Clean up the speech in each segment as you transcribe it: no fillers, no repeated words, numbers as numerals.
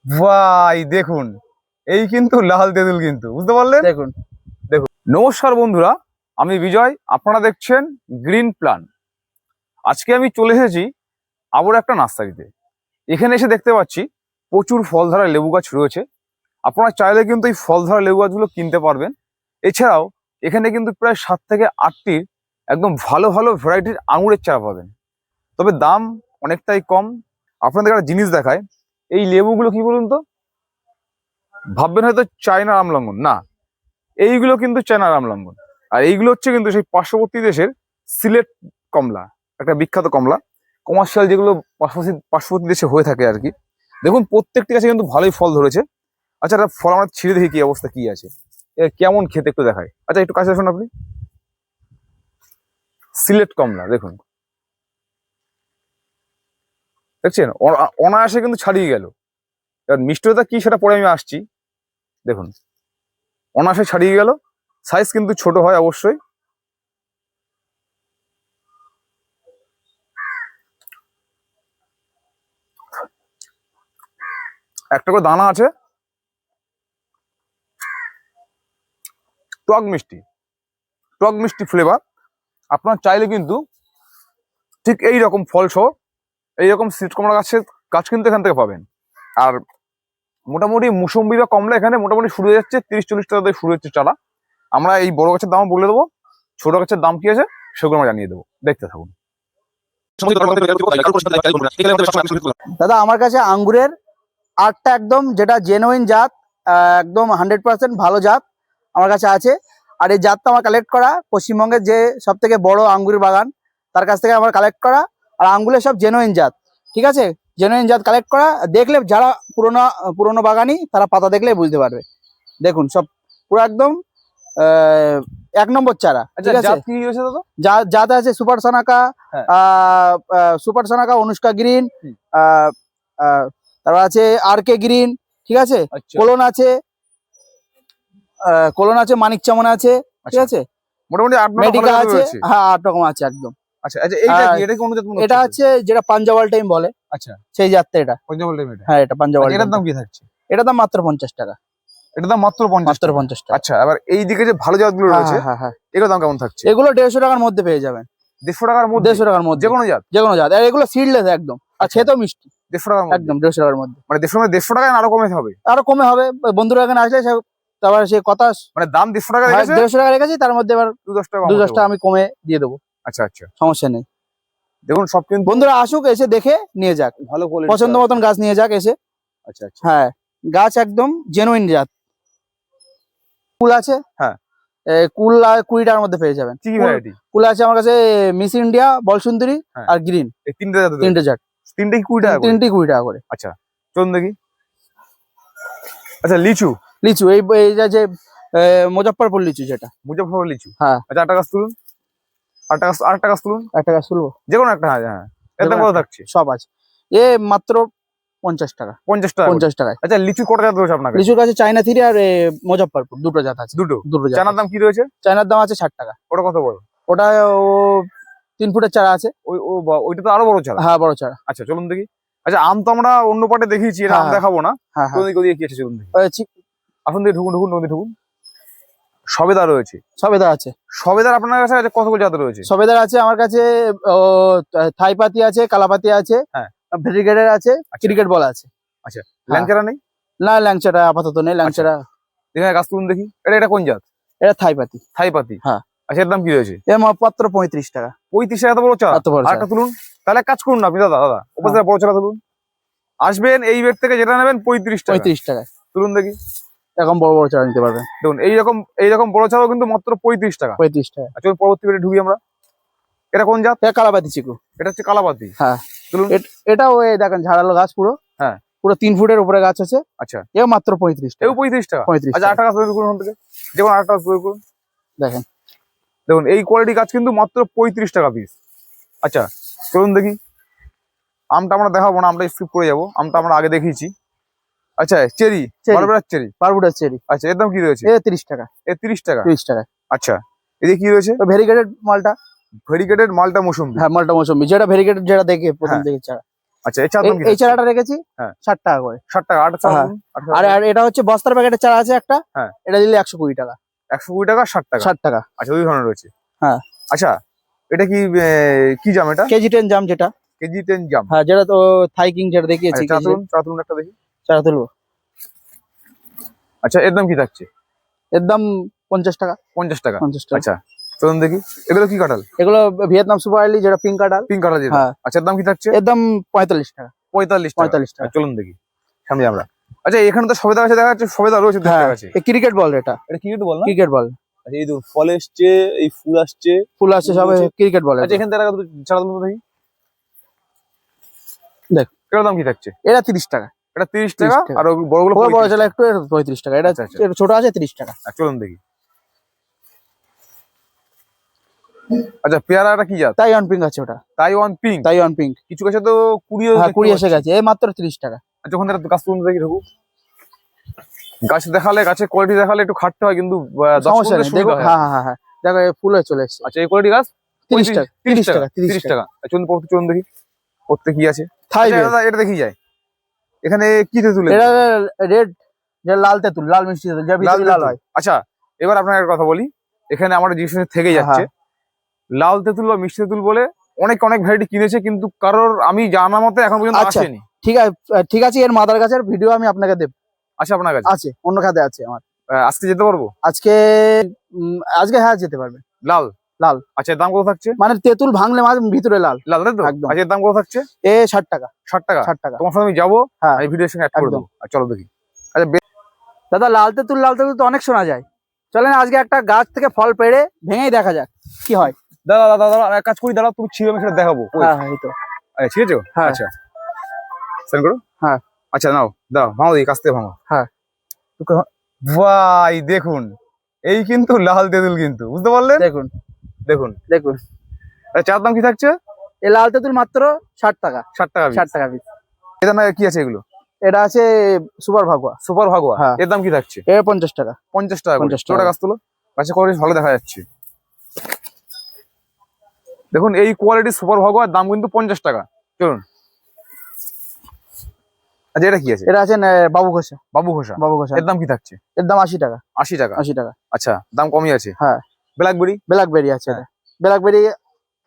ভাই দেখুন, এই কিন্তু লাল তেঁতুল, কিন্তু বুঝতে পারলেন? দেখুন। দেখুন, নমস্কার বন্ধুরা, আমি বিজয়, আপনারা দেখছেন গ্রিন প্ল্যান। আজকে আমি চলে এসেছি আবার একটা নার্সারিতে। এখানে এসে দেখতে পাচ্ছি প্রচুর ফল ধরা লেবু গাছ রয়েছে। আপনারা চাইলে কিন্তু এই ফল ধরা লেবু গাছগুলো কিনতে পারবেন। এছাড়াও এখানে কিন্তু প্রায় 7 থেকে 8টির একদম ভালো ভালো ভ্যারাইটির আঙুরের চারা পাবেন, তবে দাম অনেকটাই কম। আপনাদের একটা জিনিস দেখায়, এই লেবুগুলো কি বলুন তো, ভাববেন হয়তো চায়না আমলঙ্গন, না, এইগুলো কিন্তু চায়না আমলঙ্গন। আর এইগুলো হচ্ছে কিন্তু সেই পার্শ্ববর্তী দেশের সিলেট কমলা, একটা বিখ্যাত কমলা, কমার্শিয়াল যেগুলো পার্শ্ববর্তী দেশে হয়ে থাকে আর কি। দেখুন প্রত্যেকটি গাছে কিন্তু ভালোই ফল ধরেছে। আচ্ছা, একটা ফল আমরা ছিঁড়ে দেখি কি অবস্থা, কি আছে, কেমন খেতে একটু দেখায়। আচ্ছা, একটু কাছে আসুন আপনি। সিলেট কমলা দেখুন, দেখছেন অনায়াসে কিন্তু ছাড়িয়ে গেল। এবার মিষ্টতা কি সেটা পরে আমি আসছি। দেখুন অনায়াসে ছাড়িয়ে গেল, সাইজ কিন্তু ছোট হয় অবশ্যই। একটা করে দানা আছে, টক মিষ্টি, টক মিষ্টি ফ্লেভার। আপনার চাইলে কিন্তু ঠিক এই রকম ফল সহ এইরকম সিলেট কমলা গাছ কিন্তু এখান থেকে পাবেন। আর মোটামুটি মুসম্বি বা কমলা এখানে মোটামুটি শুরু হয়ে যাচ্ছে 30-40 টাকা দিয়ে শুরু হচ্ছে চারা। আমরা এই বড় গাছের দাম বলে দেবো, ছোট গাছের দাম কি আছে সেগুলো আমরা জানিয়ে দেবো, দেখতে থাকুন। দাদা আমার কাছে আঙ্গুরের আটটা একদম যেটা জেনুইন জাত, একদম 100% ভালো জাত আমার কাছে আছে। আর এই জাতটা আমার কালেক্ট করা পশ্চিমবঙ্গের যে সব থেকে বড় আঙ্গুর বাগান, তার কাছ থেকে আমার কালেক্ট করা। আর আঙ্গুরের সব জেনুইন জাত, ঠিক আছে, জেনুইন জাত কালেক্ট করা। দেখলে যারা পুরোনো বাগানি তারা পাতা দেখলে বুঝতে পারবে। দেখুন সব পুরো একদম 1 নম্বর চারা। ঠিক আছে, জাত আছে সুপার সোনাকা, সুপার সোনাকা, অনুষ্কা গ্রিন, তারপর আছে আর কে গ্রিন, ঠিক আছে, কোলন আছে, মানিক চামন আছে, ঠিক আছে, মোটামুটি 8-9 মেডিকা আছে। হ্যাঁ 8 রকম আছে একদম। আচ্ছা আচ্ছা, এইটা কি, এটা কি অনুজাত মনে হচ্ছে? এটা হচ্ছে যেটা পাঞ্জাবাল টাইম বলে। আচ্ছা, সেই জাতটা এটা পাঞ্জাবাল টাইম এটা। হ্যাঁ, এটা পাঞ্জাবাল। এটার দাম কি থাকছে? এটার দাম মাত্র 50 টাকা। এটার দাম মাত্র 50 টাকা। আচ্ছা, এবার এই দিকে যে ভালো জাতগুলো রয়েছে, হ্যাঁ হ্যাঁ, এগুলোর দাম কেমন থাকছে? এগুলো 150 টাকার মধ্যে পেয়ে যাবেন। 150 টাকার মধ্যে? 150 টাকার মধ্যে, যে কোনো জাত। আর এগুলো সিডলেস একদম, আর খেতেও মিষ্টি। 150 টাকার মধ্যে? একদম 150 টাকার মধ্যে। মানে 150 টাকায় আরো কমে হবে? আরো কমে হবে, বন্ধুরা এখানে আসলে তারপরে সে কথা, মানে দাম 150 টাকা রেখেছে, 150 টাকা রেখেছি, তার মধ্যে এবার 2-10 টাকা, 2-10 টাকা আমি কমে দিয়ে দেবো। আচ্ছা আচ্ছা, সমস্যা নেই। দেখুন সব কিন্তু বন্ধুরা আসুক, এসে দেখে নিয়ে যাক, ভালো পছন্দ মতন গাছ নিয়ে যাক এসে। আচ্ছা আচ্ছা, হ্যাঁ, গাছ একদম জেনুইন জাত। কুল আছে, হ্যাঁ, কুল 20 টাকার মধ্যে পেয়ে যাবেন। কি ভ্যারাইটি কুল আছে আমার কাছে? মিস ইন্ডিয়া, বলসুন্দরী আর গ্রিন, এই তিনটে জাত। জাত, তিনটে 20 টাকা? তিনটে 20 টাকা করে। আচ্ছা চলুন দেখি। আচ্ছা, লিচু এই যে মুজফ্ফরপুর লিচু, যেটা মুজফ্ফরপুর লিচু। হ্যাঁ, আচ্ছা, 8 টাকা তুলুন, 8 টাকা তুলুন, 8 টাকা তুলবো, যে কোনো একটা। হ্যাঁ, এত বড় থাকছে, সব আছে। মাত্র 50 টাকা। 50 টাকা? 50 টাকায়। আচ্ছা, লিচু কটা জাত রয়েছে আপনার কাছে? লিচুর কাছে চায়না 3 আর মুজফ্ফরপুর, দুটো জাত আছে। দুটো জাত। চায়নার দাম কি রয়েছে? চায়নার দাম আছে 60 টাকা। ওটা কত বড়? ওটা 3 ফুটের চারা আছে। ওইটা তো আরো বড় চারা? হ্যাঁ, বড় চারা। আচ্ছা চলুন দেখি। আচ্ছা, আম তো আমরা অন্য পাটে দেখিয়েছি, এটা আম দেখাবো না। ওদিকে কি আছে চলুন দেখি। আসুন দেখি, ঢুকুন। সবেদা রয়েছে? সবেদা আছে। সবেদার আপনার কাছে কতগুলো জাত রয়েছে? সবেদার আছে আমার কাছে থাইপাতি আছে, কালাপাতি আছে, হ্যাঁ, ভেরিগেটের আছে, ক্রিকেট বল আছে। আচ্ছা, ল্যাংচারা নেই? না, ল্যাংচারা আপাতত নেই। ল্যাংচারা এখানে গাছ তুলুন দেখি। এটা কোন জাত? এটা থাইপাতি। হ্যাঁ। আচ্ছা, এর দাম কি রয়েছে? এর মাত্র 35 টাকা। 35 টাকা? এত বড় চারা? আরেকটা তুলুন। তাহলে কাজ করুন না আপনি দাদা, উপরে বড় চারা তুলুন। আসবেন এই বেড থেকে যেটা নেবেন 35 টাকা। তুলুন দেখি। এরকম বড় বড় চারা নিতে পারবেন। দেখুন এইরকম বড় চারাও কিন্তু মাত্র 35 টাকা। 35 টাকা। চলুন পরবর্তী বেডে ঢুকি আমরা। এটা কোন জাত? এটা কালাপাতি চিকু। এটা হচ্ছে কালাপাতি। হ্যাঁ, তুলুন। এটাও দেখেন ঝাড়ালো গাছ পুরো। হ্যাঁ, পুরো 3 ফুটের উপরে গাছ আছে। আচ্ছা, এও মাত্র 35 টাকা। 35 টাকা? 35। আচ্ছা, 8 টাকা তৈরি করুন থেকে, যেমন 8 টাকা তৈরি করুন। দেখেন এই কোয়ালিটি গাছ কিন্তু মাত্র 35 টাকা পিস। আচ্ছা চলুন দেখি। আমটা আমরা দেখাবো না, আমরা স্কিপ করে যাবো, আমটা আমরা আগে দেখিয়েছি। আচ্ছা, চেরি, বারবেরাস চেরি। আচ্ছা, এর দাম কি রয়েছে? 30 টাকা। 30 টাকা? 30 টাকা। আচ্ছা, এদিকে কি রয়েছে? ভেরিগেটেড মালটা। মালটা মৌসুম্বি। হ্যাঁ, মালটা মৌসুম্বি, যেটা ভেরিগেটেড, যেটা দেখে প্রথম দেখে চারা। আচ্ছা এই চার দাম কি এই চারাটা রেখেছি হ্যাঁ। 60 টাকা করে। 60 টাকা। আট চারা হ্যাঁ। বলুন, আট আর আর এটা হচ্ছে বস্তার প্যাকেটের চারা আছে একটা, হ্যাঁ। এটা দিলে 120 টাকা। 120 টাকা, 60 টাকা। 60 টাকা। আচ্ছা দুই ধরনের রয়েছে। হ্যাঁ। আচ্ছা এটা কি কি জাম এটা? কেজি 10 জাম যেটা। কেজি 10 জাম। হ্যাঁ, যেটা তো থাই কিং যেটা দেখিয়েছি। আচ্ছা চারা তুলুন একটা দেখি। চারা তুলবো। আচ্ছা এর দাম কি থাকছে? এর দাম 50 টাকা। 50 টাকা। 50 টাকা। আচ্ছা চলুন দেখি এগুলো কি কাঁঠাল? এগুলো ভিয়েতনাম সুপার আর্লি, যেটা পিঙ্ক কাঁঠাল। পিঙ্ক কাঁঠাল যেটা। হ্যাঁ। আচ্ছা এর দাম কি থাকছে? এর দাম 45 টাকা। 45 টাকা। 45 টাকা। চলুন দেখি সামনে আমরা। আচ্ছা এখানে তো সবেদা গাছে দেখা যাচ্ছে, সবেদা রয়েছে হ্যাঁ, দেখতে গাছে। ক্রিকেট বল এটা। এটা কি বল না? Cricket ball. আচ্ছা এই দেখুন ফল এসছে, এই ফুল আসছে, ফুল আসছে সব রয়েছে। Cricket ball. আচ্ছা এখান থেকে চারা তুলুন দেখি। দেখ এটার দাম কি থাকছে? এটা 30 টাকা। এটা 30 30 টাকা। টাকা। আর ওই বড়গুলো বড় 35 চালা টাকা। একটু 35 টাকা। এটা আচ্ছা, আচ্ছা। একটু ছোট আছে 30 টাকা। চলুন দেখি। আচ্ছা পেয়ারাটা কি জাত? তাইওয়ান পিঙ্ক আছে ওটা। Taiwan pink. Taiwan pink. কিছু গাছে তো 20 হ্যাঁ, 20 এসে গেছে। এই মাত্র 30 টাকা। আচ্ছা ওখানে একটা গাছ তুলুন দেখি ঢুকু। গাছ দেখালে, গাছের কোয়ালিটি দেখালে একটু খাটতে হয়, কিন্তু 10 সমস্যা নেই, সুবিধা দেখো। হয়। হ্যাঁ হ্যাঁ হ্যাঁ, দেখো এই ফুল হয়ে চলে এসেছে। আচ্ছা এই কোয়ালিটি গাছ 30 টাকা। 30 টাকা। 30 টাকা। চলুন চলুন দেখি করতে কি আছে। থাই আচ্ছা, বেল। দাদা এটা দেখি যায়। এখানে কি তুলে? এটা রেড, যে লাল তেঁতুল, লাল মিষ্টি তেঁতুল, যা ভিতরে লাল হয়। আচ্ছা এবার আপনার একটা কথা বলি, এখানে আমার জিনিস থেকে যাচ্ছে লাল তেঁতুল বা মিষ্টি তেঁতুল বলে অনেক অনেক ভ্যারাইটি কিনেছে, কিন্তু কারোর আমি জানা মতে এখন পর্যন্ত আচ্ছা। আসেনি। ঠিক আছে, ঠিক আছে, এর মাদার গাছের ভিডিও আমি আপনাকে দেব। আচ্ছা আপনার কাছে আছে, অন্য খাতে আছে আমার। আজকে যেতে পারবো? আজকে আজকে হ্যাঁ যেতে পারবে। লাল লাল। আচ্ছা এর দাম কত থাকছে? মানে তেঁতুল ভাঙলে মাঝে ভিতরে লাল। লাল তাই তো? একদম। আচ্ছা এর দাম কত থাকছে? 60 টাকা। 60 টাকা। 60 টাকা। তোমার সাথে আমি যাবো, হ্যাঁ এই ভিডিওর সঙ্গে অ্যাড করে একদম। দেবো। আর চলো দেখি। আচ্ছা দাদা লাল তেঁতুল তো অনেক শোনা যায়। চলেন আজকে একটা গাছ থেকে ফল পেড়ে ভেঙেই দেখা যাক কি হয়। দাদা দাদা দাদা এক কাজ করি, দাদা তুমি ছিঁড়ে আমি সেটা দেখাবো। হ্যাঁ হ্যাঁ, এই তো। আচ্ছা ঠিক আছে। হ্যাঁ। আচ্ছা সেন্ড করো। হ্যাঁ। আচ্ছা নাও দাও, ভাঙো দেখি, কাছ থেকে ভাঙো। হ্যাঁ। ভাই দেখুন, এই কিন্তু লাল তেঁতুল, কিন্তু বুঝতে পারলেন? দেখুন দেখুন দেখুন। চার দাম কি থাকছে? এই লাল তেঁতুল মাত্র 60 টাকা। 60 টাকা। 60 টাকা পিস। এটা না কি আছে এগুলো? এটা আছে সুপার ভাগুয়া। সুপার ভাগুয়া। হ্যাঁ। এর দাম কি থাকছে? এটা 50 টাকা। 50 টাকা। 50 টাকা। ছোট গাছ তুলো, গাছে কোয়ালিটি ভালো দেখা যাচ্ছে। দেখুন এই কোয়ালিটি সুপার ভাগুয়ার দাম কিন্তু 50 টাকা। চলুন। আচ্ছা এটা কি আছে? এটা আছে বাবু ঘোষা। বাবু ঘোষা। বাবু ঘোষা। এর দাম কি থাকছে? এর দাম 80 টাকা। 80 টাকা। 80 টাকা। আচ্ছা দাম কমই আছে। হ্যাঁ। ব্ল্যাকবেরি। ব্ল্যাকবেরি আছে। হ্যাঁ। ব্ল্যাকবেরি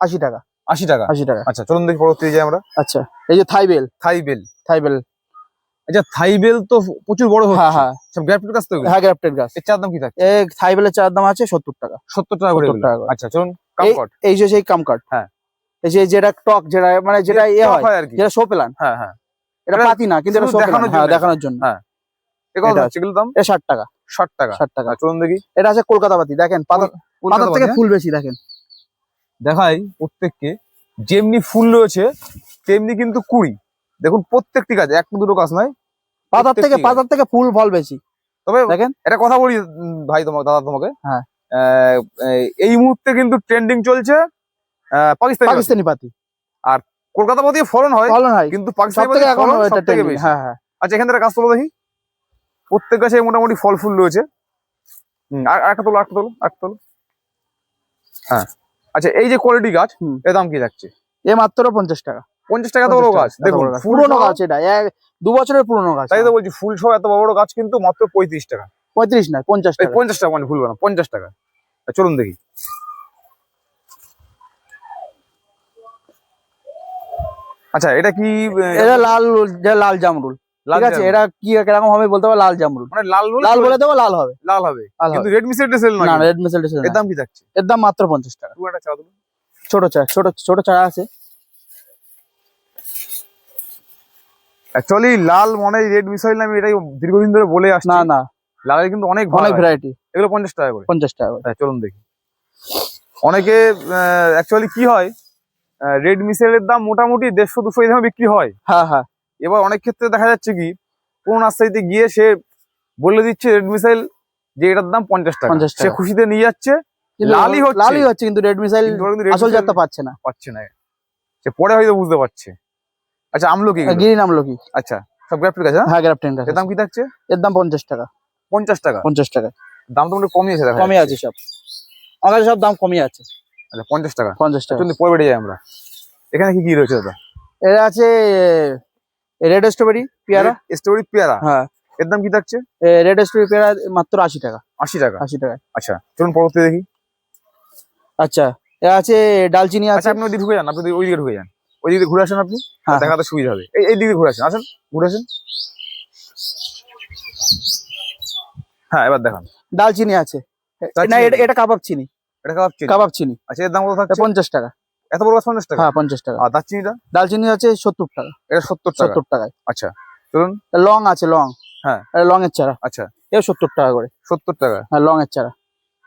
80 টাকা। 80 টাকা। 80 টাকা। আচ্ছা চলুন দেখি পরবর্তী যাই আমরা। আচ্ছা, এই যে থাইবেল। থাইবেল। থাইবেল। আচ্ছা থাইবেল তো প্রচুর বড় হচ্ছে। হ্যাঁ হ্যাঁ সব গ্রাফটেড গাছ তো এগুলো? হ্যাঁ, গ্রাফটেড গাছ। এর চার দাম কি থাকছে? এই থাইবেলের চার দাম আছে 70 টাকা। 70 টাকা করে 70 এগুলো। টাকা করে। আচ্ছা চলুন কামকট। এই যে সেই কামকাট। হ্যাঁ। এই যে যেটা টক, যেটা মানে যেটা ইয়ে টক হয়, আর কি। যেটা শো প্লান। হ্যাঁ হ্যাঁ। এটা এটা পাতি না, কিন্তু এটা শুধু শো প্লান। দেখানোর হ্যাঁ, জন্য। দেখানোর জন্য। হ্যাঁ। এ কত এটা থাকছে এগুলোর দাম? এটা 60 টাকা। 60 টাকা। 60 টাকা। চলুন দেখি। এটা আছে কলকাতা পাতি। দেখেন পাতার কলকাতা থেকে বাজার। ফুল বেশি। দেখেন দেখাই প্রত্যেককে, যেমনি ফুল রয়েছে তেমনি কিন্তু কুড়ি। দেখুন প্রত্যেকটি গাছ, একটা দুটো গাছ নয়, প্রত্যেকটি গাছ। পাতার থেকে ফুল ফল বেশি। তবে দেখেন একটা কথা বলি ভাই, তোমাকে দাদা তোমাকে, হ্যাঁ। এই মুহূর্তে কিন্তু ট্রেন্ডিং চলছে পাকিস্তানি পাতি। পাকিস্তানি পাতি। কলকাতা পাতি ফলন হয়, ফলন হয়, কিন্তু সব পাকিস্তানি থেকে পাতি এখন ফলন এটা সবথেকে ট্রেন্ডিং। বেশি। হ্যাঁ হ্যাঁ। আচ্ছা এখান থেকে গাছ তোলো দেখি, প্রত্যেক গাছে মোটামুটি ফল ফুল রয়েছে। আর একটা তোলো, একটা তোলো, একটা তোলো। হ্যাঁ। আচ্ছা এই যে কোয়ালিটি গাছ, এর দাম কি থাকছে? এ মাত্র 50 টাকা। 50 টাকা তো বড় গাছ। দেখুন পুরোনো গাছ, এটা 2 বছরের পুরোনো গাছ। তাই তো বলছি, ফুল সহ এত বড় গাছ কিন্তু মাত্র 35 টাকা। 35 না, 50 টাকা। 50 টাকা মানে ভুল না, 50 টাকা। চলুন দেখি। আচ্ছা এটা কি? এটা লাল জামরুল। ঠিক আছে, এটা কি কিরকম হবে বলতে হবে। লাল জামরুল মানে লাল লাল বলে দেবো, লাল হবে। লাল হবে, কিন্তু রেড মিসেল সেল না, না। রেড মিসেল এর দাম কি থাকছে? এর দাম মাত্র 50 টাকা। তুমি একটা চা দিন। ছোট চারা আছে। অ্যাকচুয়ালি লাল মানে রেড মিসাইল, আমি এটাই দীর্ঘদিন ধরে বলে আসছি। না না, লালের কিন্তু অনেক অনেক ভ্যারাইটি। এগুলো 50 টাকা করে। 50 টাকা করে। চলুন দেখি। অনেকে অ্যাকচুয়ালি কি হয়, রেড মিসাইলের দাম মোটামুটি 150-200 এই দামে বিক্রি হয়। হ্যাঁ হ্যাঁ। এবার অনেক ক্ষেত্রে দেখা যাচ্ছে কি, কোন নার্সারিতে গিয়ে সে বলে দিচ্ছে রেড মিসাইল যে এটার দাম 50 টাকা, 50 টাকা। সে খুশিতে নিয়ে যাচ্ছে, কিন্তু লালই হচ্ছে, কিন্তু রেড মিসাইল কিন্তু ওরা কিন্তু red আসল missile জাতটা পাচ্ছে না। পাচ্ছে না, সে পরে হয়তো বুঝতে পারছে। আচ্ছা আমলকি এগুলো? গ্রিন আমলকি। আচ্ছা সব গ্রাফটেড গাছ। হ্যাঁ, গ্রাফটেড গাছ। এর দাম কি থাকছে? এর দাম 50 টাকা। 50 টাকা। 50 টাকা। দাম তো একটু কমই আছে, দেখা কমই আছে সব। আমার কাছে সব দাম কমই আছে। আচ্ছা 50 টাকা। 50 টাকা। চলুন পরে বেড়ে যাই আমরা। এখানে কি কি রয়েছে দাদা? এটা আছে রেড স্ট্রবেরি পেয়ারা। স্ট্রবেরি পেয়ারা, হ্যাঁ, এর দাম কি থাকছে? রেড স্ট্রবেরি পেয়ারা মাত্র 80 টাকা। 80 টাকা। 80 টাকা। আচ্ছা চলুন পরবর্তী দেখি। আচ্ছা, এটা আছে ডালচিনি আচ্ছা আছে। আপনি ওই দিকে ঢুকে যান, আপনি ওই দিকে ঢুকে যান, ওই দিকে ঘুরে আসেন আপনি, হ্যাঁ, দেখাতে সুবিধা হবে। এই দিকে ঘুরে আসেন, আসেন ঘুরে আসেন। হ্যাঁ এবার দেখান। ডালচিনি আছে। দারচিনি না, আছে? এটা কাবাব চিনি। এটা কাবাব চিনি। কাবাব চিনি আচ্ছা এর দাম কত এটা থাকছে? 50 টাকা। এত বড় গাছ 50 টাকা? হ্যাঁ, 50 টাকা। আর দারচিনিটা? ডালচিনি আছে 70 টাকা। এটা 70 টাকা। 70 টাকায়। আচ্ছা চলুন। লং আছে, লং। হ্যাঁ। লং এর চারা, আচ্ছা এও 70 টাকা করে। 70 টাকা। হ্যাঁ, লং এর চারা।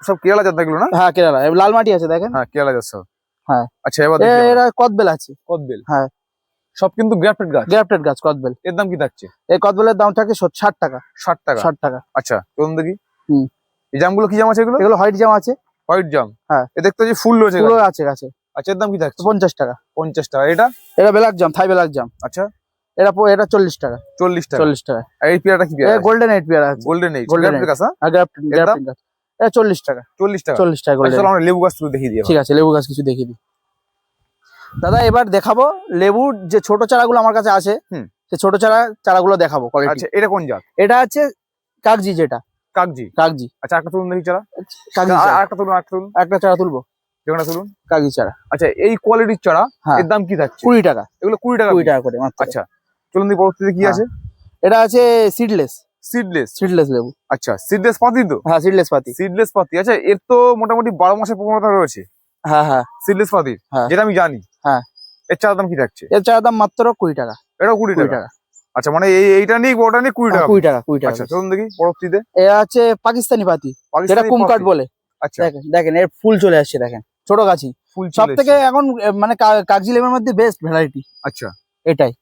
সব কেরালা জাত এগুলো না? হ্যাঁ, কেরালা। লাল মাটি আছে দেখেন। হ্যাঁ কেরালা জাত সব। হ্যাঁ। আচ্ছা এবার দেখি এরা কদবেল আছে। কদবেল। হ্যাঁ। সব কিন্তু গ্রাফটেড গাছ। গ্রাফটেড গাছ কদবেল। এর দাম কি থাকছে? এই কদবেলের দাম থাকে 60 টাকা। 60 টাকা। 60 টাকা। আচ্ছা চলুন দেখি। হুম। এই জামগুলো কি জাম আছে এগুলো? এগুলো হোয়াইট জাম আছে। হোয়াইট জাম। হ্যাঁ। এ দেখতে যে ফুল রয়েছে ফুলও গাছে। আছে গাছে। আচ্ছা এর দাম কি থাকছে? 50 টাকা। 50 টাকা। এটা? এটা ব্ল্যাক জাম, থাই ব্ল্যাক জাম। আচ্ছা এটা 40 টাকা। 40 টাকা। 40 টাকা। আর এই পেয়ারাটা কি পেয়ারা? গোল্ডেন এইট পেয়ারা আছে। Golden age. Golden গ্রাফটেড গাছ। হ্যাঁ আর গ্রাফটেড এর দাম? গাছ। এটা 40 টাকা। 40 টাকা। 40 টাকা আচ্ছা গোল্ডেন। চলো আমরা লেবু গাছ তুলে দেখিয়ে দিই। ঠিক আছে, লেবু গাছ কিছু দেখিয়ে দিই। দাদা এবার দেখাবো লেবুর যে ছোট চারাগুলো আমার কাছে আছে। হুম। সেই ছোট চারাগুলো দেখাবো কোয়ালিটি। আচ্ছা এটা কোন জাত? এটা আছে কাগজি, যেটা কাগজি। কাগজি। আচ্ছা একটা তুলুন দেখি চারা। কাগজি আর চারা। একটা তুলুন, একটা তুলুন। একটা চারা তুলবো, যেখানে তুলুন। কাগজি চারা। আচ্ছা এই কোয়ালিটির চারা হ্যাঁ। এর দাম কি থাকছে? 20 টাকা। এগুলো 20 টাকা। 20 টাকা করে মাত্র। আচ্ছা চলুন দেখি পরবর্তীতে কি হ্যাঁ। আছে। এটা আছে সিডলেস। সিডলেস। সিডলেস লেবু। আচ্ছা সিডলেস পাতি তো? হ্যাঁ, সিডলেস পাতি। সিডলেস পাতি। আচ্ছা এর তো মোটামুটি 12 মাসের প্রবণতা রয়েছে হ্যাঁ হ্যাঁ সিডলেস পাতির, হ্যাঁ। যেটা আমি জানি। হ্যাঁ। এর চারার দাম কি থাকছে? এর চারার দাম মাত্র 20 টাকা। এটাও 20 20 টাকা। টাকা। আচ্ছা মানে এইটা নিয়ে ওটা নিয়ে 20 টাকা। 20 টাকা। 20 টাকা। আচ্ছা চলুন দেখি পরবর্তীতে। এটা আছে পাকিস্তানি পাতি, যেটা পাকিস্তানি কুমকাট পাতি। বলে। আচ্ছা দেখেন দেখেন এর ফুল চলে আসছে দেখেন, ছোট গাছি। ফুল সব চলে থেকে এসেছে। এখন মানে কাগজি লেবুর মধ্যে বেস্ট ভ্যারাইটি আচ্ছা এটাই।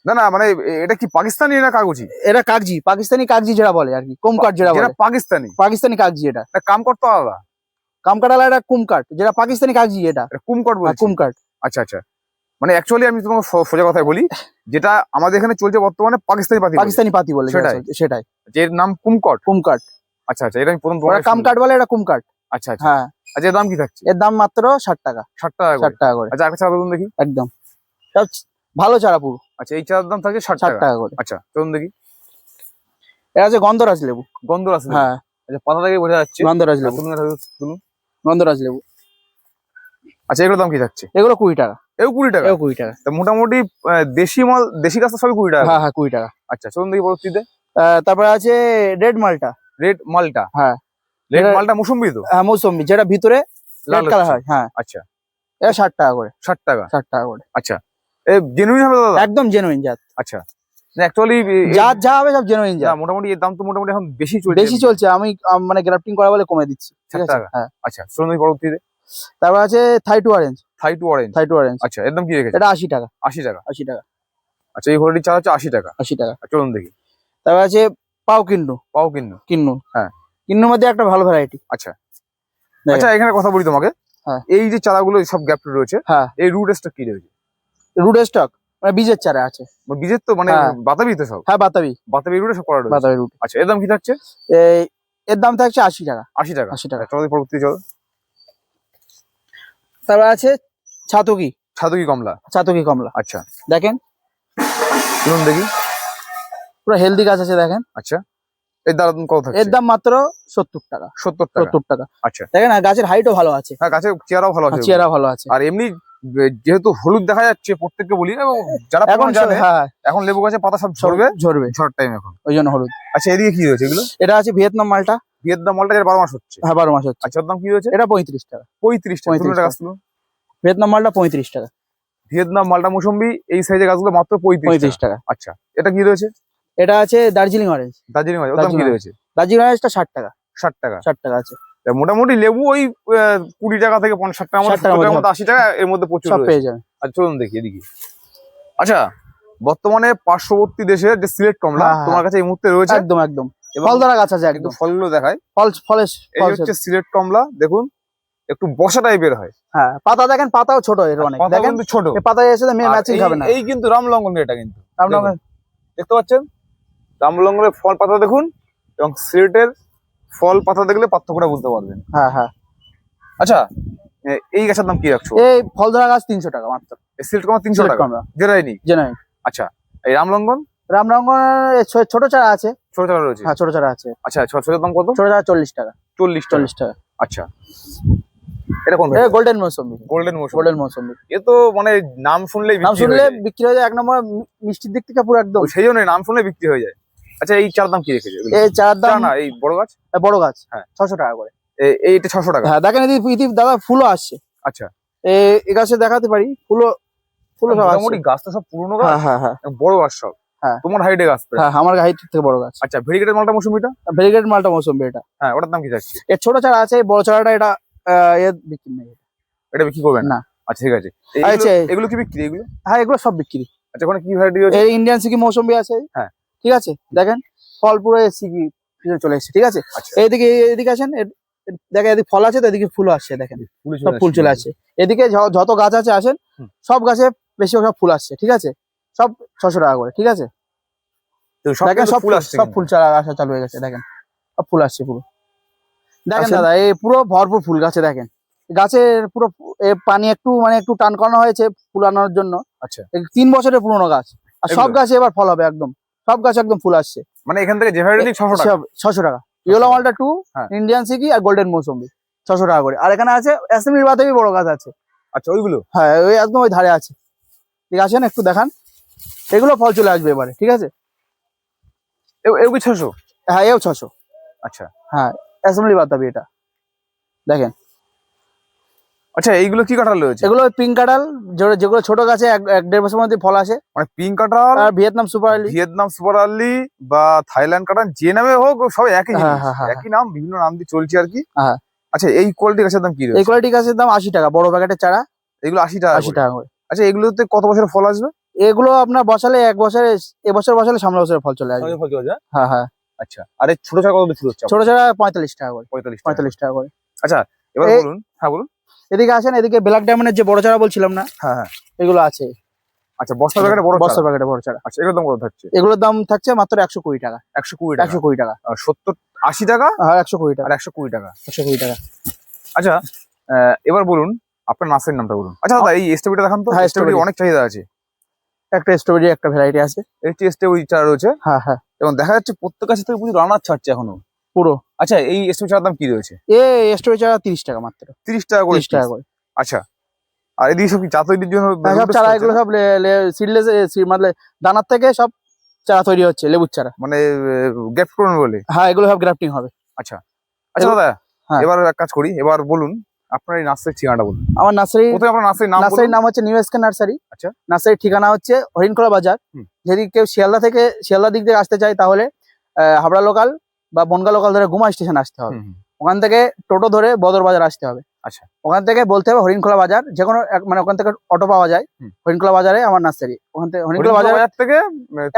না না মানে এটা কি পাকিস্তানি না কাগজি? এটা কাগজি, পাকিস্তানি কাগজি যেটা বলে আর কি, কুমকাট যেটা যেটা বলে। পাকিস্তানি। পাকিস্তানি কাগজি এটা। এটা কাম করতে আলাদা। কামকাটালা এটা কুমকাট, যেটা পাকিস্তানি কাগজি এটা। এটা কুমকট বলছি। কুমকাট। আচ্ছা আচ্ছা মানে অ্যাকচুয়ালি আমি তোমাকে সোজা কথায় বলি, যেটা আমাদের এখানে চলছে বর্তমানে পাকিস্তানি পাতি বলে। পাকিস্তানি পাতি বলে যেটা সেটাই। চলছে, সেটাই। যে এর নাম কুমকট। কুমকাট। আচ্ছা আচ্ছা এটা আমি প্রথম ওরা তোমাকে শুনলাম। কামকাট বলে, এটা কুমকাট। আচ্ছা আচ্ছা। হ্যাঁ। আচ্ছা এর দাম কি থাকছে? এর দাম মাত্র 60 টাকা। 60 টাকা করে। 60 টাকা করে। আচ্ছা একটা চারা বলুন দেখি। একদম সব ভালো চারা পুরো। আচ্ছা এই চারার দাম থাকছে 60 60 টাকা। টাকা করে। আচ্ছা চলুন দেখি। এটা আছে গন্ধরাজ লেবু। গন্ধরাজ লেবু। হ্যাঁ, আচ্ছা পাতা থেকে বোঝা যাচ্ছে। গন্ধরাজ লেবু। তুলুন এটা তুলুন। গন্ধরাজ লেবু। আচ্ছা এগুলোর দাম কি থাকছে? এগুলো 20 টাকা। এও 20 টাকা। এও 20 টাকা। তা মোটামুটি দেশি মাল, দেশি গাছ তো সবই 20 টাকা। হ্যাঁ হ্যাঁ, 20 টাকা। আচ্ছা চলুন দেখি পরবর্তীতে। তারপরে আছে রেড মালটা। রেড মালটা। হ্যাঁ। রেড এটা- মালটা মৌসুম্বি তো? হ্যাঁ, মৌসুম্বি, যেটা ভিতরে লাল রেড কালার হচ্ছে। হয়। হ্যাঁ, আচ্ছা এটা 60 টাকা করে। 60 টাকা। 60 টাকা করে। আচ্ছা এ জেনুইন হবে তো দাদা? একদম জেনুইন জাত। আচ্ছা না অ্যাকচুয়ালি জাত যা হবে সব জেনুইন না জাত। মোটামুটি এর দাম তো মোটামুটি এখন বেশি চলছে। বেশি চলছে, আমি মানে গ্রাফটিং করা বলে কমে দিচ্ছি। ঠিক 60 আছে। টাকা। হ্যাঁ। আচ্ছা চলুন দেখি পরবর্তীতে। তারপর আছে Thai two orange. Thai two orange. Thai two orange. আচ্ছা এর দাম কি রেখেছে? এটা 80 টাকা। 80 টাকা। 80 টাকা। আচ্ছা এই ভরিটির চারা হচ্ছে 80 টাকা। 80 টাকা। চলুন দেখি। তারপর আছে পাও কিন্নু। পাও কিন্ন। কিন্নু। হ্যাঁ। কিন্নুর মধ্যে একটা ভালো ভ্যারাইটি। আচ্ছা আচ্ছা এখানে কথা বলি তোমাকে। হ্যাঁ। এই যে চারাগুলো সব গ্যাপ রয়েছে, হ্যাঁ। এই রুট স্টক কি রয়েছে? রুট স্টক মানে বীজের চারা আছে। বীজের তো মানে হ্যাঁ। বাতাবি তো সব? হ্যাঁ, বাতাবি। বাতাবি রুটে সব করা রয়েছে। বাতাবি রুট। আচ্ছা এর দাম কি থাকছে? এর দাম থাকছে 80 টাকা। 80 টাকা। 80 টাকা। চলো দেখি পরবর্তীতে চলো। তারপর আছে ছাতকি। ছাদকি কমলা। ছাতকি কমলা। আচ্ছা দেখেন চলুন দেখি। পুরো হেলদি গাছ আছে দেখেন। আচ্ছা এর দাম কত থাকছে? এর দাম মাত্র 70 টাকা। 70 টাকা। 70 টাকা। আচ্ছা দেখেন না, গাছের হাইটও ভালো আছে। হ্যাঁ গাছের চেহারাও ভালো আছে। চেহারা ভালো আছে। আর এমনি যেহেতু হলুদ দেখা যাচ্ছে প্রত্যেককে বলি, এবং যারা এখন জানে হ্যাঁ, এখন লেবু গাছে পাতা সব সব ঝরবে, ঝরবে, ঝড় টাইম এখন। ওই জন্য হলুদ। আচ্ছা এদিকে কি রয়েছে এগুলো? এটা আছে ভিয়েতনাম মালটা। ভিয়েতনাম মালটা যেটা 12 মাস হচ্ছে। হ্যাঁ, 12 মাস হচ্ছে। আচ্ছা ওর দাম কি রয়েছে? এটা 35 টাকা। 35 টাকা। 35 টাকা টাকা। আসলো। ভিয়েতনাম মালটা 35 টাকা। ভিয়েতনাম মালটা মৌসুম্বি এই সাইজের গাছগুলো মাত্র 35 35 টাকা। আচ্ছা এটা কি রয়েছে? এটা আছে দার্জিলিং অরেঞ্জ। দার্জিলিং মাল, ওর দাম কি দার্জিলিং রয়েছে? দার্জিলিং অরেঞ্জটা 60 টাকা। 60 টাকা। 60 টাকা আছে। তা মোটামুটি লেবু ওই 20 টাকা থেকে 50 টাকা, 60 টাকার 70 টাকার মধ্যে মধ্যে 80 টাকা এর মধ্যে প্রচুর সব রয়েছে। পেয়ে যাবেন। আচ্ছা চলুন দেখি এদিকে। আচ্ছা বর্তমানে পার্শ্ববর্তী দেশের যে সিলেট কমলা হ্যাঁ, হ্যাঁ। তোমার কাছে এই মুহূর্তে রয়েছে। একদম একদম এবং ফল ধরা গাছ আছে একটু একদম। ফলগুলো দেখায়। ফলে এই হচ্ছে সিলেট কমলা, দেখুন একটু বসা টাইপের হয়। হ্যাঁ, পাতা দেখেন, পাতাও ছোট এর অনেক। পাতা দেখেন কিন্তু ছোট। এই পাতা এসে আর ম্যাচিং খাবে না। এই কিন্তু রামলঙ্গন, এটা কিন্তু আপনার দেখুন, দেখতে পাচ্ছেন রামলঙ্গনের ফল পাতা দেখুন, এবং সিলেটের ফল পাতা দেখলে পার্থক্যটা বুঝতে পারবেন। হ্যাঁ হ্যাঁ। আচ্ছা এই গাছের দাম কি রাখছো? এই ফল ধরা গাছ 300 টাকা মাত্র। সিলেট কমলা 300 সিলেট টাকা কমলা যেটাই নি। জেনুইন। আচ্ছা, এই রামলঙ্গন রামনগর ছোট চারা আছে। ছোট চারা রয়েছে। হ্যাঁ ছোট চারা আছে। আচ্ছা, ছোট দাম কত? ছোট চারা 40 টাকা। 40 টাকা। আচ্ছা, এটা কোন golden Mousumi. Golden motion? Golden Mousumi এ তো মানে নাম শুনলেই নাম বিক্রি শুনলে হয়ে যায়। বিক্রি হয়ে যায়, এক নম্বর মিষ্টির দিক থেকে পুরো একদম। সেই জন্য নাম শুনলে বিক্রি হয়ে যায়। আচ্ছা, এই চার দাম কি রেখেছে? এই চারার দাম না, এই বড় গাছ, বড় গাছ হ্যাঁ 600 টাকা করে। এইটা 600 টাকা। হ্যাঁ দেখেন এদিকে দাদা ফুলও আসছে। আচ্ছা, এই গাছে দেখাতে পারি ফুলও সব মোটামুটি আসছে। গাছ তো সব পুরনো গাছ, হ্যাঁ বড় গাছ সব। হ্যাঁ। তোমার হাইটে গাছ প্রায়। হ্যাঁ আমার হাইট থেকে বড় গাছ। আচ্ছা, ভেরিগেটেড মালটা মৌসুমিটা? ভেরিগেট মালটা মৌসুমি এটা। হ্যাঁ, ওটার দাম কি যাচ্ছে? এর ছোট চারা আছে, এই বড় চারাটা এটা বিক্রি নেই। এটা বিক্রি করবেন না। আচ্ছা, ঠিক আছে। আচ্ছা, এগুলো কি বিক্রি এগুলো? হ্যাঁ এগুলো সব বিক্রি। আচ্ছা, ওখানে কি ভ্যারাইটি রয়েছে? এই ইন্ডিয়ান সিকি মৌসুমি আছে। হ্যাঁ। ঠিক আছে, দেখেন ফল পুরো সিকি চলে এসেছে। ঠিক আছে, আচ্ছা, এদিকে আসেন, দেখেন এদিকে ফল আছে তো এদিকে ফুলও আসছে। দেখেন সব ফুল চলে আসছে। আসছে। এদিকে যত গাছ আছে আসেন, সব গাছে বেশিরভাগ সব ফুল আসছে। ঠিক আছে, সব 600 টাকা করে। ঠিক আছে, তো সব দেখেন কিন্তু সব ফুল আসছে সব কিন্তু। ফুল চারা আসা চালু হয়ে গেছে। দেখেন সব ফুল আসছে পুরো। দেখেন আসেন। দাদা এই পুরো ভরপুর ফুল গাছে। দেখেন গাছের পুরো পানি একটু টান করানো হয়েছে ফুল আনার জন্য। আচ্ছা, 3 বছরের পুরোনো গাছ, আর সব এগুলো? গাছে এবার ফল হবে একদম। সব গাছ একদম ফুল আসছে। মানে এখান থেকে যে ভ্যারাইটি 600 টাকা। 600 টাকা। ইয়েলো মালটা 2, হ্যাঁ। ইন্ডিয়ান সিকি আর গোল্ডেন মৌসুমি 600 টাকা করে। আর এখানে আছে অ্যাসেম্বলির বাদেবি বড় গাছ আছে। আচ্ছা, ওইগুলো? হ্যাঁ ওই একদম ওই ধারে আছে। ঠিক আছে, একটু দেখান, এগুলো ফল চলে আসবে এবারে। ঠিক আছে, এও কি 600? হ্যাঁ এও 600। আচ্ছা, হ্যাঁ অ্যাসেম্বলি বাতাবি এটা। দেখেন আচ্ছা, এইগুলো কি কাঁঠাল রয়েছে? এগুলো পিঙ্ক কাঁঠাল, যেগুলো ছোট গাছে 1-1.5 বছরের মধ্যে ফল আসে। মানে পিঙ্ক কাঁঠাল, আর Vietnam super early. Vietnam super early বা থাইল্যান্ড কাঁঠাল, যে নামে হোক সব একই হ্যাঁ, জিনিস, হ্যাঁ, হ্যাঁ, একই নাম, বিভিন্ন নাম দিয়ে চলছে আর কি। হ্যাঁ। আচ্ছা, এই কোয়ালিটি গাছের দাম কি এই রয়েছে? কোয়ালিটি গাছের দাম 80 টাকা, বড় প্যাকেটের চারা এগুলো 80 টাকা 80 করে। টাকা করে। আচ্ছা, এগুলোতে কত বছরের ফল আসবে? এগুলো আপনার বসালে 1 বছরে, এবছর বসালে সামনের বছরে ফল চলে আসবে। হ্যাঁ হ্যাঁ। আচ্ছা, আর এই ছোট চারা কত বিক্রি হচ্ছে? ছোট চারা 45 টাকা করে। 45 টাকা। 45 টাকা করে। আচ্ছা, এবার এই- বলুন। হ্যাঁ, বলুন। এদিকে আসেন, এদিকে ব্ল্যাক ডায়মন্ডের যে বড় চারা বলছিলাম না, হ্যাঁ, হ্যাঁ। এগুলো আছে। আচ্ছা, বস্তা প্যাকেটে বড় বস্তা চারা। প্যাকেটে বড় চারা। আচ্ছা, এগুলোর দাম কত থাকছে? এগুলোর দাম থাকছে মাত্র 120 টাকা। 120 টাকা। 120 টাকা। 70 80 টাকা আর 120 টাকা। আর 120 টাকা। 120 টাকা। আচ্ছা, এবার বলুন আপনার নার্সারির নামটা বলুন। আচ্ছা দাদা, এই স্ট্রবেরিটা দেখান তো। হ্যাঁ, স্ট্রবেরি strawberry। অনেক চাহিদা আছে। একটা স্ট্রবেরি একটা ভ্যারাইটি আছে। এই স্ট্রবেরি চারা রয়েছে হ্যাঁ হ্যাঁ এবং দেখা যাচ্ছে প্রত্যেক গাছ থেকে প্রচুর রানার ছাড়ছে এখনো। পুরো। আচ্ছা, এই স্ট্রবেরি চারার দাম কি রয়েছে? স্ট্রবেরি চারা 30 টাকা মাত্র। 30 টাকা করে। 30 টাকা করে। আচ্ছা, আর এদিকে সব কি চা তৈরির জন্য হ্যাঁ, সব ব্যবহৃত চারা হচ্ছে এগুলো না? সব সিডলেস, মানে দানার থেকে সব চারা তৈরি হচ্ছে, লেবুর চারা। মানে গ্যাপ করুন বলে। হ্যাঁ এগুলো সব গ্রাফটিং হবে। আচ্ছা, আচ্ছা দাদা, হ্যাঁ। এবার এক কাজ করি, এবার বলুন আপনার এই নার্সারির ঠিকানাটা বলুন। আমার প্রথমে আপনার নার্সারির নাম বলুন। নার্সারির নাম হচ্ছে নিউ এসকে নার্সারি। আচ্ছা। নার্সারির ঠিকানা হচ্ছে হরিণখোলা বাজার। হুম। যদি কেউ শিয়ালদা দিক থেকে আসতে চায় তাহলে হাবড়া লোকাল বা বনগা লোকাল ধরে গুমা স্টেশন আসতে হবে। হুম, হুম। ওখান থেকে টোটো ধরে বদর বাজার আসতে হবে। আচ্ছা। ওখান থেকে বলতে হবে হরিণখোলা বাজার, যে কোনো মানে ওখান থেকে অটো পাওয়া যায়। হুম। হরিণখোলা বাজারে আমার নার্সারি। ওখান থেকে হরিণখোলা বাজার বাজার থেকে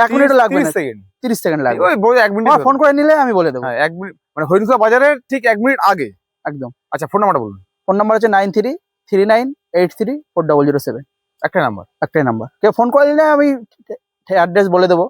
1 মিনিটও লাগবে 30 না। সেকেন্ড। 30 সেকেন্ড লাগবে। ওই বড় 1 মিনিট। আমার ফোন করে নিলে আমি বলে দেবো। হ্যাঁ, 1 মিনিট, মানে হরিণখোলা বাজারের ঠিক 1 মিনিট আগে একদম। আচ্ছা, ফোন নাম্বারটা বলুন। ফোন নাম্বার হচ্ছে 9339834007। একটা নাম্বার। একটাই নাম্বার। কেউ ফোন করে নিলে আমি অ্যাড্রেস বলে দেবো।